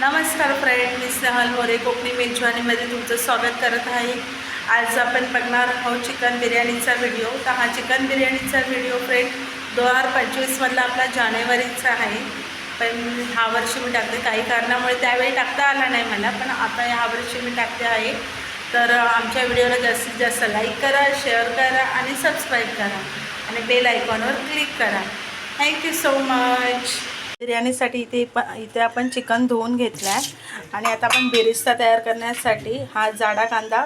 नमस्कार फ्रेंड, मी स्नेहल मोरे कोकणी मेजवानीमध्ये तुमचं स्वागत करत आहे। आज आपण बघणार आहोत चिकन बिर्याणीचा व्हिडिओ। तर हा चिकन बिर्याणीचा व्हिडिओ फ्रेंड 2025मधला आपला जानेवारीचा आहे, पण ह्या वर्षी मी टाकते। काही कारणामुळे त्यावेळी टाकता आला नाही मला, पण आता ह्या वर्षी मी टाकते आहे। तर आमच्या व्हिडिओला जास्तीत जास्त लाईक करा, शेअर करा आणि सबस्क्राईब करा आणि बेल आयकॉनवर क्लिक करा। Thank you so much. बिर्याणीसाठी इथे आपण चिकन धुवून घेतलं आहे आणि आता आपण बिरिस्ता तयार करण्यासाठी हा जाडा कांदा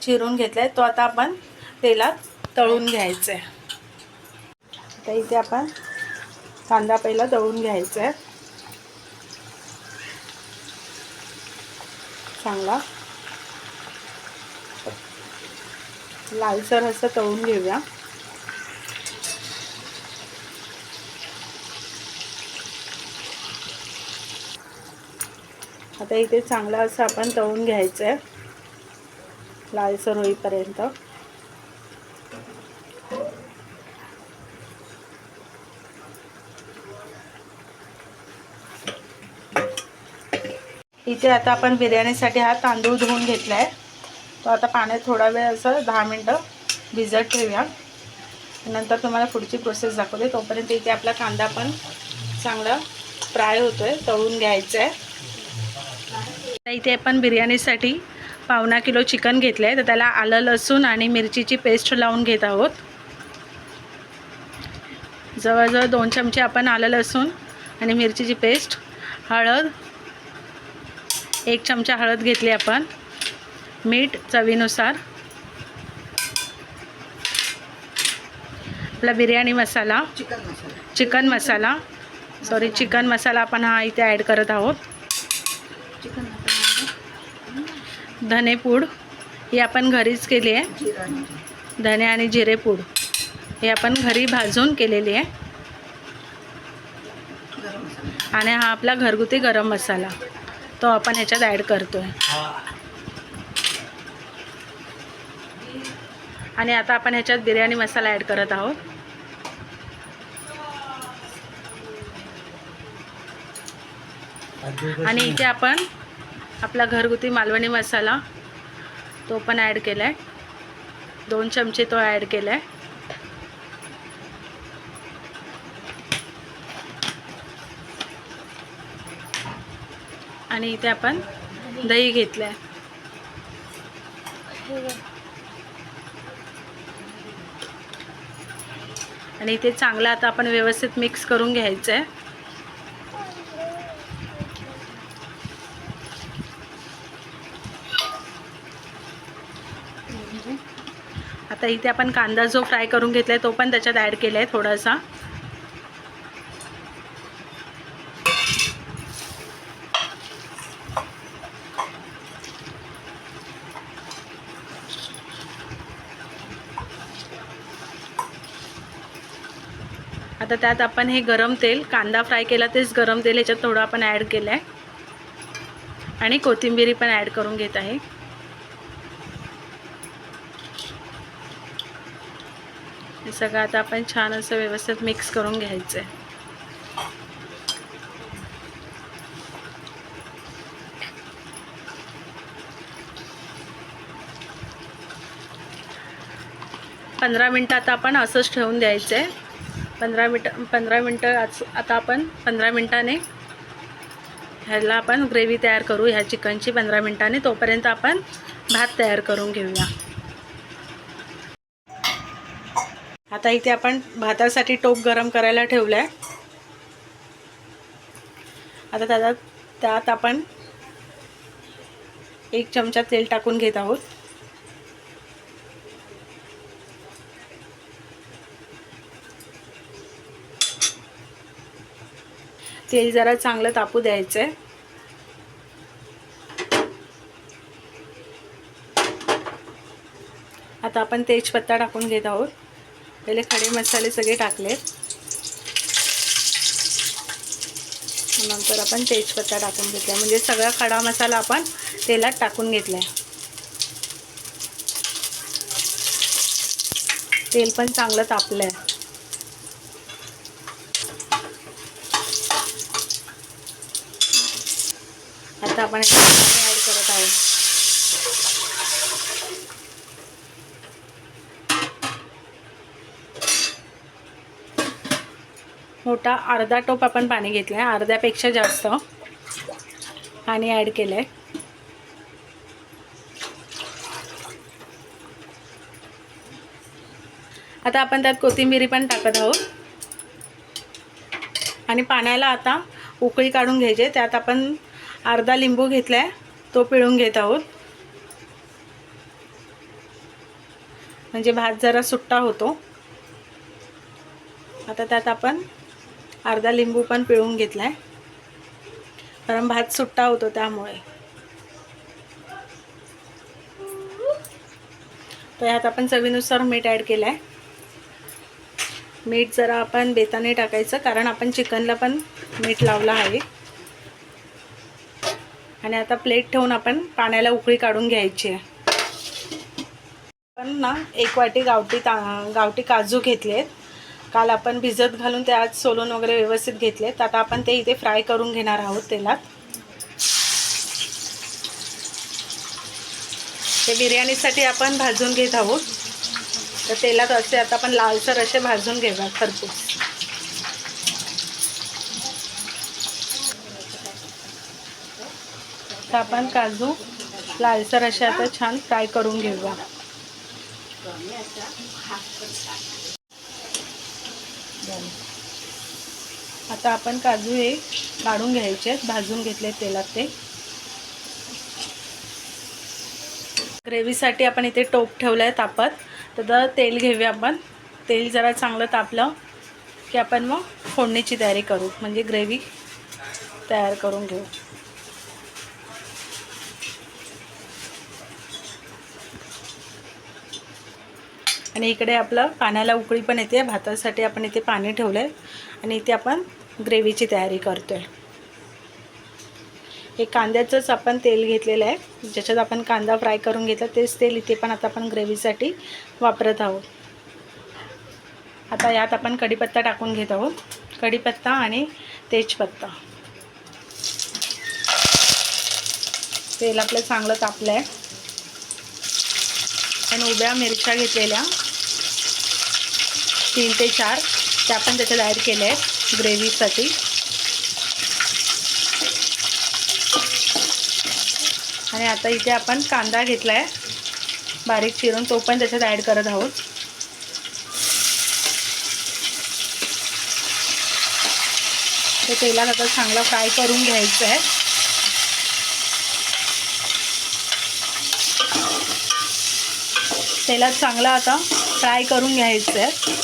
चिरून घेतला आहे, तो आता आपण तेलात तळून घ्यायचा आहे। आता इथे आपण कांदा पहिला तळून घ्यायचा आहे, चांगला लालसर असं तळून घेऊया। आता इथे चांगला असं आपण तळून घ्यायचं आहे लालसर होईपर्यंत। इथे आता आपण बिर्याणीसाठी हा तांदूळ धुवून घेतला आहे, तो आता पाण्यात थोडा वेळ असं 10 मिनिटं भिजत ठेवूया। नंतर तुम्हाला पुढची प्रोसेस दाखवते। तोपर्यंत इथे आपला कांदा पण चांगला फ्राय होतोय, तळून घ्यायचा आहे। इथे आपण बिर्याणीसाठी 1.25 किलो चिकन घेतलं आहे, तर त्याला आलं लसूण आणि मिरचीची पेस्ट लावून घेत आहोत। जवळजवळ 2 चमचे आपण आलं लसूण आणि मिरचीची पेस्ट, हळद 1 चमचा हळद घेतली आपण, मीठ चवीनुसार, आपला बिर्याणी मसाला चिकन मसाला आपण हा इथे ॲड करत आहोत। धनेपूड ही आपण घरीच केली आहे, धने आणि जिरेपूड हे आपण घरी भाजून केलेली आहे। आणि हा आपला घरगुती गरम मसाला, तो आपण ह्याच्यात ॲड करतोय। आणि आता आपण ह्याच्यात बिर्याणी मसाला ॲड करत आहोत। आणि इथे आपण आपला घरगुती मालवणी मसाला तो पण ॲड केला आहे, 2 चमचे तो ॲड केला आहे। आणि इथे आपण दही घेतलं आहे। आणि इथे चांगलं आता आपण व्यवस्थित मिक्स करून घ्यायचं आहे। आता इथे आपण कांदा जो फ्राय करून घेतला आहे तो पण त्याच्यात ॲड केला आहे थोडासा। आता त्यात आपण हे गरम तेल, कांदा फ्राय केला तेच गरम तेल ह्याच्यात थोडं आपण ॲड केलं आहे आणि कोथिंबीर पण ॲड करून घेत आहे। हे सगळं आता आपण छान असं व्यवस्थित मिक्स करून घ्यायचं आहे। पंधरा मिनटं आता आपण असंच ठेवून द्यायचं आहे। 15 मिनटं आता आपण 15 मिनटाने ह्याला आपण ग्रेव्ही तयार करू ह्या चिकनची 15 मिनटाने। तोपर्यंत आपण भात तयार करून घेऊया। आता इथे आपण भातासाठी टोप गरम करायला ठेवलं आहे। आता त्यात आपण 1 चमचा तेल टाकून घेत आहोत। तेल जरा चांगलं तापू द्यायचं आहे। आता आपण तेजपत्ता टाकून घेत आहोत। पहिले खडे मसाले सगळे टाकलेत, नंतर आपण तेजपत्ता टाकून घेतला, म्हणजे सगळा खडा मसाला आपण तेलात टाकून घेतला आहे। तेल पण चांगलं तापलं आहे। आता आपण ॲड करत आहोत. मोठा अर्धा टोप आपण पाणी घेतलं आहे, अर्ध्यापेक्षा जास्त पाणी ॲड केलं आहे. आता आपण त्यात कोथिंबीर पण टाकत आहोत आणि पाण्याला आता उकळी काढून घ्यायचे. त्यात आपण अर्धा लिंबू घेतला आहे, तो पिळून घेत आहोत, म्हणजे भात जरा सुट्टा होतो. आता त्यात आपण अर्धा लिंबू पण पिळून घेतला आहे, कारण भात सुट्टा होतो त्यामुळे. तर यात आपण चवीनुसार मीठ ॲड केलं आहे. मीठ जरा आपण बेताने टाकायचं, कारण आपण चिकनला पण मीठ लावलं आहे. आणि आता प्लेट ठेवून आपण पाण्याला उकळी काढून घ्यायची आहे. आपण ना 1 वाटी गावठी काजू घेतलेत. काल आपण भिजत घालून ते आज सोलून वगैरे व्यवस्थित घेतलेत. आता आपण ते इथे फ्राय करून घेणार आहोत तेलात. ते बिर्याणीसाठी आपण भाजून घेत आहोत. तर तेलात असे आता आपण लालसर असे भाजून घेऊया खरपूस. तर आपण काजू लालसर असे आता छान फ्राय करून घेऊया. आता आपण काजू हे काढून घ्यायचे, भाजून घेतले तेलात. ते ग्रेव्हीसाठी आपण इथे टोप ठेवलं आहे तापत. तर तेल घेऊया आपण. तेल जरा चांगलं तापलं की आपण मग फोडणीची तयारी करू, म्हणजे ग्रेव्ही तयार करून घेऊ. आणि इकडे आपलं पाण्याला उकळी पण येते. भातासाठी आपण इथे पाणी ठेवलं आहे आणि इथे आपण ग्रेव्हीची तयारी करतो आहे. हे कांद्याचंच आपण तेल घेतलेलं आहे, ज्याच्यात आपण कांदा फ्राय करून घेतला तेच तेल इथे पण आता आपण ग्रेव्हीसाठी वापरत आहोत. आता यात आपण कढीपत्ता टाकून घेत आहोत. कढीपत्ता आणि तेजपत्ता. तेल आपलं चांगलं तापलं आहे. आणि उभ्या मिरच्या घेतलेल्या 3 ते 4 त्या पण त्याच्यात ॲड केल्या आहेत ग्रेव्हीसाठी. आणि आता इथे आपण कांदा घेतला आहे बारीक चिरून, तो पण त्याच्यात ॲड करत आहोत. ते तेलात आता चांगला फ्राय करून घ्यायचं आहे. तेलात चांगला आता फ्राय करून घ्यायचं आहे.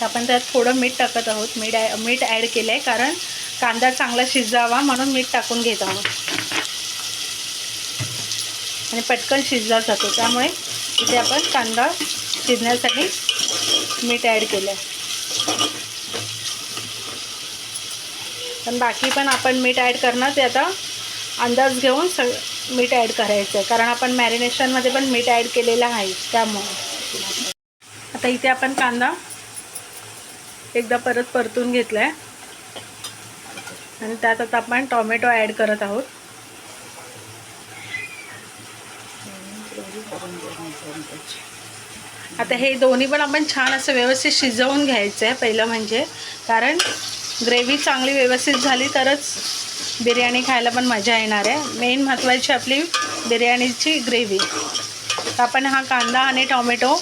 आपण त्यात थोडं मीठ टाकत आहोत. मीठ ॲड केलं आहे, कारण कांदा चांगला शिजावा म्हणून मीठ टाकून घेत आहोत. आणि पटकन शिजला जातो, त्यामुळे इथे आपण कांदा शिजण्यासाठी मीठ ॲड केलं आहे. पण बाकी पण आपण मीठ ॲड करणार, ते आता अंदाज घेऊन मीठ ॲड करायचं आहे, कारण आपण मॅरिनेशनमध्ये पण मीठ ॲड केलेलं आहे त्यामुळे. आता इथे आपण कांदा एकदा परत परतून घेतला आहे आणि त्यात आता आपण टोमॅटो ॲड करत आहोत. आता हे दोन्ही पण आपण छान असं व्यवस्थित शिजवून घ्यायचं आहे पहिलं, म्हणजे कारण ग्रेव्ही चांगली व्यवस्थित झाली तरच बिर्याणी खायला पण मजा येणार आहे. मेन महत्त्वाची आपली बिर्याणीची ग्रेव्ही. आपण हा कांदा आणि टोमॅटो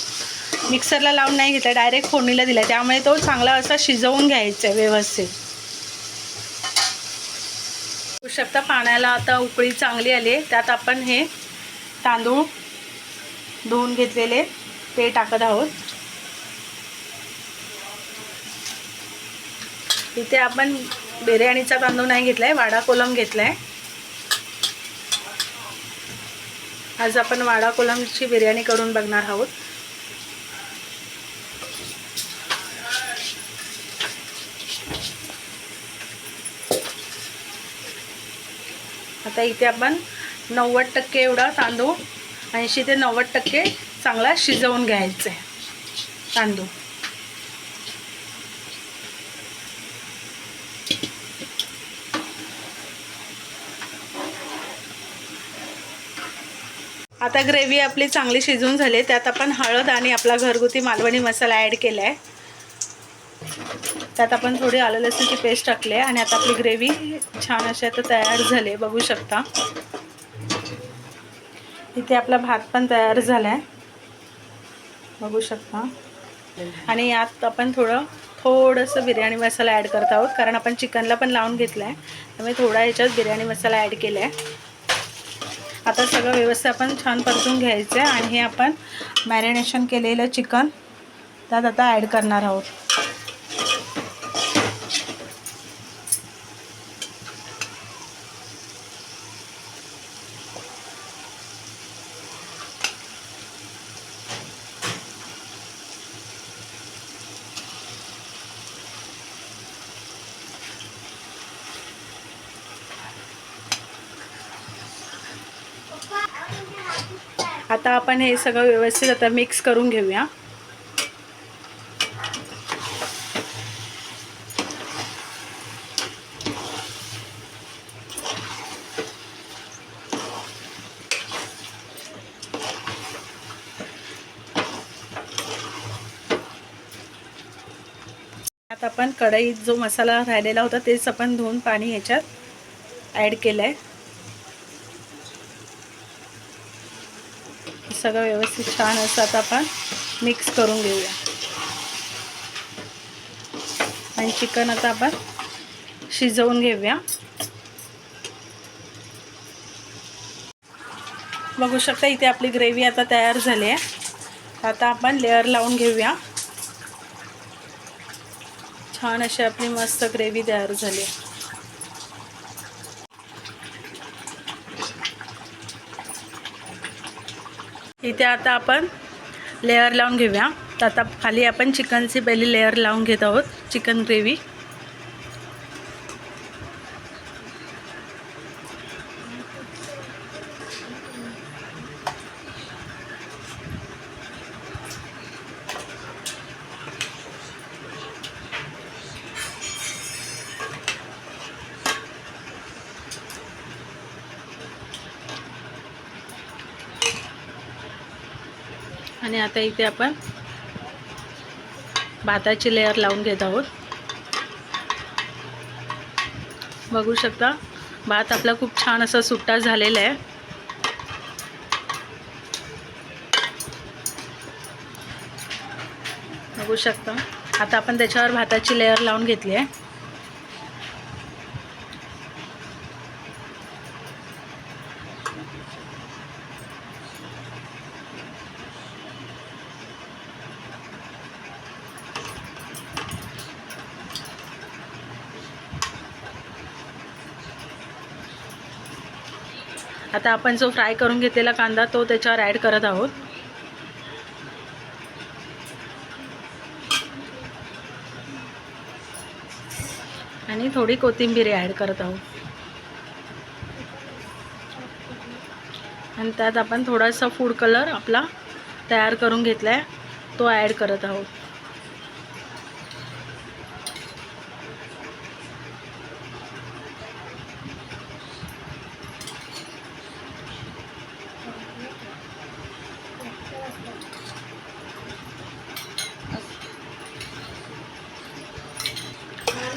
मिक्सरला लावून नाही घेतला, डायरेक्ट फोडणीला दिला, त्यामुळे तो चांगला असा शिजवून घ्यायचा आहे व्यवस्थित. बघू शकता पाण्याला आता उकळी चांगली आली आहे. त्यात आपण हे तांदूळ धुवून घेतलेले ते टाकत आहोत. इथे आपण बिर्याणीचा तांदूळ नाही घेतला आहे, वाडा कोलम घेतला आहे. आज आपण वाडा कोलमची बिर्याणी करून बघणार आहोत. आता इथे आपण 90% एवढा तांदूळ, 80 ते 90% चांगला शिजवून घ्यायचा आहे तांदूळ. आता ग्रेव्ही आपली चांगली शिजून झाली, त्यात आपण हळद आणि आपला घरगुती मालवणी मसाला ॲड केला आहे. त्यात आपण थोडी आलं लसूणची पेस्ट टाकली आहे आणि आता आपली ग्रेव्ही छान अशी आता तयार झाली आहे, बघू शकता. इथे आपला भात पण तयार झाला आहे, बघू शकता. आणि यात आपण थोडंसं बिर्याणी मसाला ॲड करत आहोत, कारण आपण चिकनला पण लावून घेतला आहे, त्यामुळे थोडा याच्यात बिर्याणी मसाला ॲड केला आहे. आता सगळं व्यवस्थित आपण छान परतून घ्यायचं आहे आणि हे आपण मॅरिनेशन केलेलं चिकन त्यात आता ॲड करणार आहोत. आता आपण हे सगळं व्यवस्थित आता मिक्स करून घेऊया. आता आपण कढईत जो मसाला राहिलेला होता तेच आपण धुवून पाणी ह्याच्यात ॲड केलं आहे. सगळं व्यवस्थित छान असं आता आपण मिक्स करून घेऊया. आणि चिकन आता आपण शिजवून घेऊया. बघू शकता इथे आपली ग्रेव्ही आता तयार झाली आहे. आता आपण लेअर लावून घेऊया. छान अशी आपली मस्त ग्रेव्ही तयार झाली आहे. इथे आता आपण लेअर लावून घेऊया. तर आता खाली आपण चिकनची पहिली लेअर लावून घेत आहोत, चिकन ग्रेव्ही. आणि आता इथे आपण भाताची लेअर लावून घेत आहोत. बघू शकता भात आपला खूप छान असा सुट्टा झालेला आहे. बघू शकता. आता आपण त्याच्यावर भाताची लेअर लावून घेतली आहे. आता आपण जो फ्राय करून घेतलेला कांदा तो त्याच्यावर ॲड करत आहोत. आणि थोडी कोथिंबीर ॲड करत आहोत. आणि त्यात आपण थोडासा फूड कलर आपला तयार करून घेतला आहे तो ॲड करत आहोत.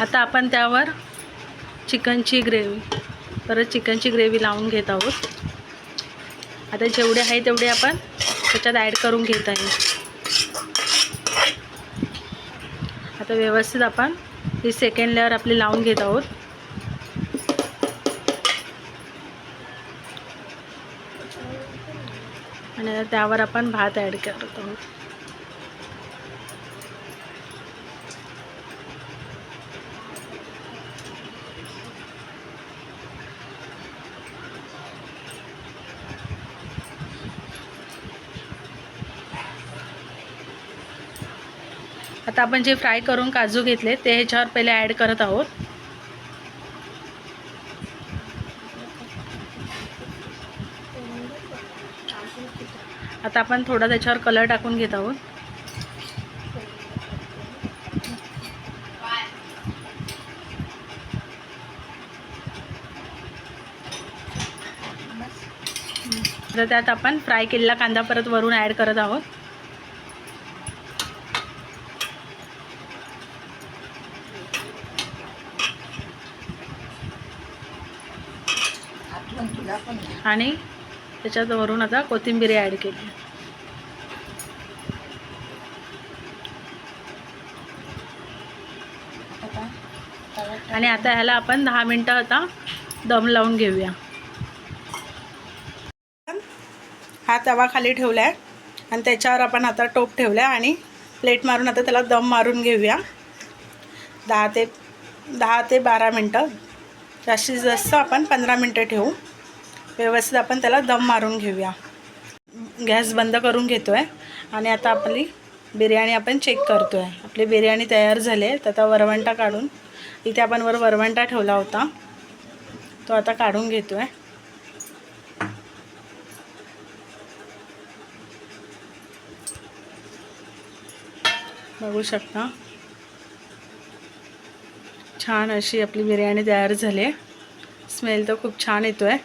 आता आपण त्यावर चिकनची ग्रेव्ही लावून घेत आहोत. आता जेवढे आहे तेवढे आपण त्याच्यात ॲड करून घेत आहे. आता व्यवस्थित आपण ही सेकंड लेअर आपली लावून घेत आहोत. आणि त्यावर आपण भात ॲड करत आहोत. आता आपण जे फ्राय करून काजू घेतले ते ह्याच्यावर पहिले ॲड करत आहोत. आता आपण थोडा त्याच्यावर कलर टाकून घेत आहोत. तर त्यात आपण फ्राय केलेला कांदा परत वरून ॲड करत आहोत. आणि त्याच्यात वरून आता कोथिंबीर ॲड केली. आणि आता ह्याला आपण 10 मिनटं आता दम लावून घेऊया. हा तवा खाली ठेवला आहे आणि त्याच्यावर आपण आता टोप ठेवला आहे आणि प्लेट मारून आता त्याला दम मारून घेऊया. 10 ते 12 मिनटं, जास्तीत जास्त आपण 15 मिनटं ठेवू. व्यवस्थित आपण त्याला दम मारून घेऊया. गॅस बंद करून घेतो आहे आणि आता आपली बिर्याणी आपण चेक करतो आहे. आपली बिर्याणी तयार झाली आहे. तर आता वरवंटा काढून, इथे आपण वरवंटा ठेवला होता तो आता काढून घेतो आहे. बघू शकता छान अशी आपली बिर्याणी तयार झाली आहे. स्मेल तर खूप छान येतो आहे.